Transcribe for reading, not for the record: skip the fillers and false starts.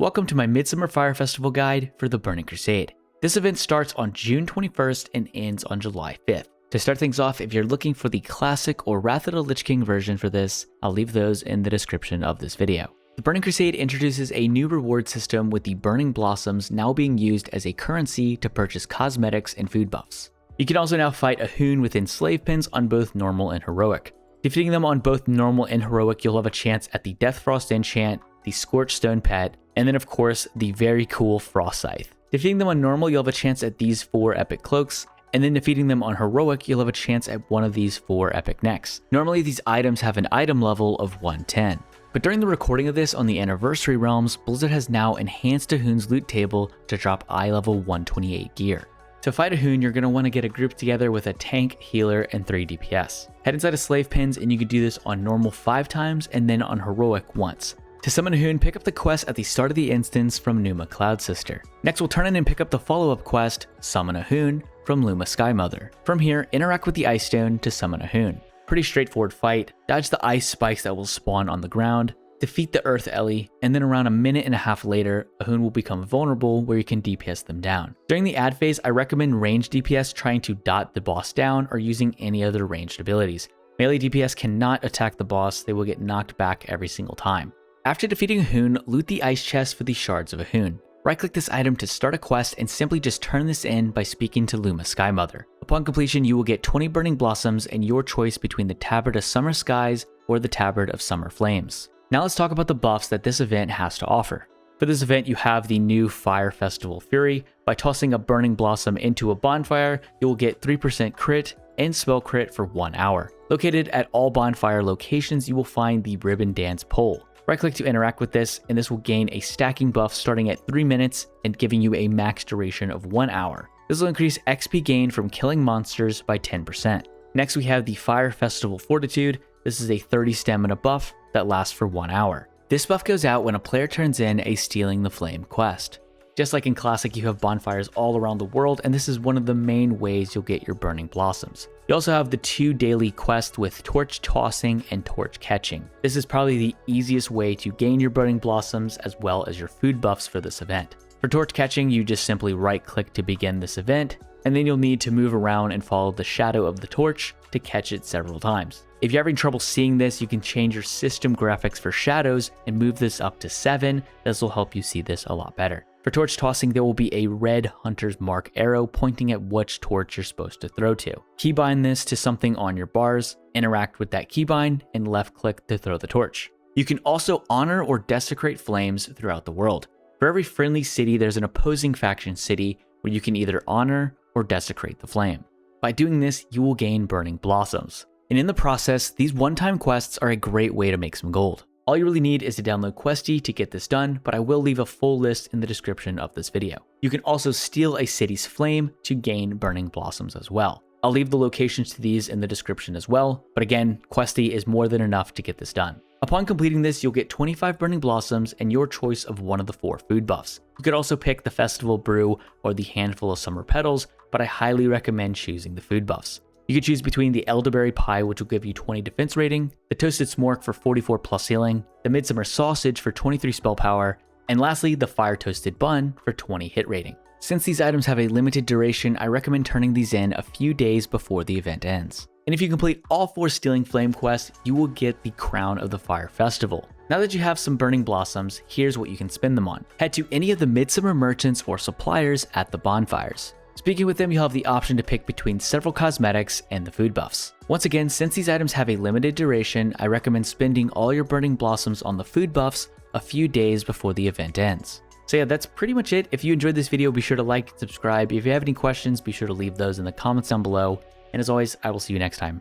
Welcome to my Midsummer Fire Festival guide for the Burning Crusade. This event starts on June 21st and ends on July 5th. To start things off, if you're looking for the Classic or Wrath of the Lich King version for this, I'll leave those in the description of this video. The Burning Crusade introduces a new reward system with the Burning Blossoms now being used as a currency to purchase cosmetics and food buffs. You can also now fight Ahune within slave pins on both normal and heroic. Defeating them on both normal and heroic, you'll have a chance at the Deathfrost enchant, the Scorched Stone pet, and then of course the very cool Frost Scythe. Defeating them on normal, you'll have a chance at these 4 epic cloaks, and then defeating them on heroic, you'll have a chance at one of these 4 epic necks. Normally these items have an item level of 110. But during the recording of this on the Anniversary realms, Blizzard has now enhanced Ahune's loot table to drop eye level 128 gear. To fight Ahune, you're going to want to get a group together with a tank, healer, and 3 DPS. Head inside of slave pins and you can do this on normal 5 times and then on heroic once. To summon Ahune, pick up the quest at the start of the instance from Numa Cloud Sister. Next, we'll turn in and pick up the follow-up quest, Summon Ahune, from Luma Sky Mother. From here, interact with the Ice Stone to summon Ahune. Pretty straightforward fight. Dodge the ice spikes that will spawn on the ground, defeat the Earth Ellie, and then around a minute and a half later, Ahune will become vulnerable where you can DPS them down. During the ad phase, I recommend ranged DPS trying to dot the boss down or using any other ranged abilities. Melee DPS cannot attack the boss, they will get knocked back every single time. After defeating Ahune, loot the ice chest for the shards of Ahune. Right-click this item to start a quest and simply just turn this in by speaking to Luma Sky Mother. Upon completion, you will get 20 Burning Blossoms and your choice between the Tabard of Summer Skies or the Tabard of Summer Flames. Now let's talk about the buffs that this event has to offer. For this event, you have the new Fire Festival Fury. By tossing a Burning Blossom into a bonfire, you will get 3% crit and spell crit for 1 hour. Located at all bonfire locations, you will find the Ribbon Dance pole. Right-click to interact with this, and this will gain a stacking buff starting at 3 minutes and giving you a max duration of 1 hour. This will increase XP gain from killing monsters by 10%. Next, we have the Fire Festival Fortitude. This is a 30 stamina buff that lasts for 1 hour. This buff goes out when a player turns in a Stealing the Flame quest. Just like in Classic, you have bonfires all around the world, and this is one of the main ways you'll get your Burning Blossoms. You also have the 2 daily quests with Torch Tossing and Torch Catching. This is probably the easiest way to gain your Burning Blossoms as well as your food buffs for this event. For Torch Catching, you just simply right-click to begin this event, and then you'll need to move around and follow the shadow of the torch to catch it several times. If you're having trouble seeing this, you can change your system graphics for shadows and move this up to 7. This will help you see this a lot better. For torch tossing, there will be a red hunter's mark arrow pointing at which torch you're supposed to throw to. Keybind this to something on your bars, interact with that keybind, and left click to throw the torch. You can also honor or desecrate flames throughout the world. For every friendly city, there's an opposing faction city where you can either honor or desecrate the flame. By doing this, you will gain Burning Blossoms. And in the process, these one-time quests are a great way to make some gold. All you really need is to download Questy to get this done, but I will leave a full list in the description of this video. You can also steal a city's flame to gain Burning Blossoms as well. I'll leave the locations to these in the description as well, but again, Questy is more than enough to get this done. Upon completing this, you'll get 25 Burning Blossoms and your choice of one of the 4 food buffs. You could also pick the Festival Brew or the Handful of Summer Petals, but I highly recommend choosing the food buffs. You can choose between the Elderberry Pie, which will give you 20 defense rating, the Toasted Smork for 44 plus healing, the Midsummer Sausage for 23 spell power, and lastly, the Fire Toasted Bun for 20 hit rating. Since these items have a limited duration, I recommend turning these in a few days before the event ends. And if you complete all 4 Stealing Flame quests, you will get the Crown of the Fire Festival. Now that you have some Burning Blossoms, here's what you can spend them on. Head to any of the Midsummer merchants or suppliers at the bonfires. Speaking with them, you'll have the option to pick between several cosmetics and the food buffs. Once again, since these items have a limited duration, I recommend spending all your Burning Blossoms on the food buffs a few days before the event ends. So yeah, that's pretty much it. If you enjoyed this video, be sure to like and subscribe. If you have any questions, be sure to leave those in the comments down below. And as always, I will see you next time.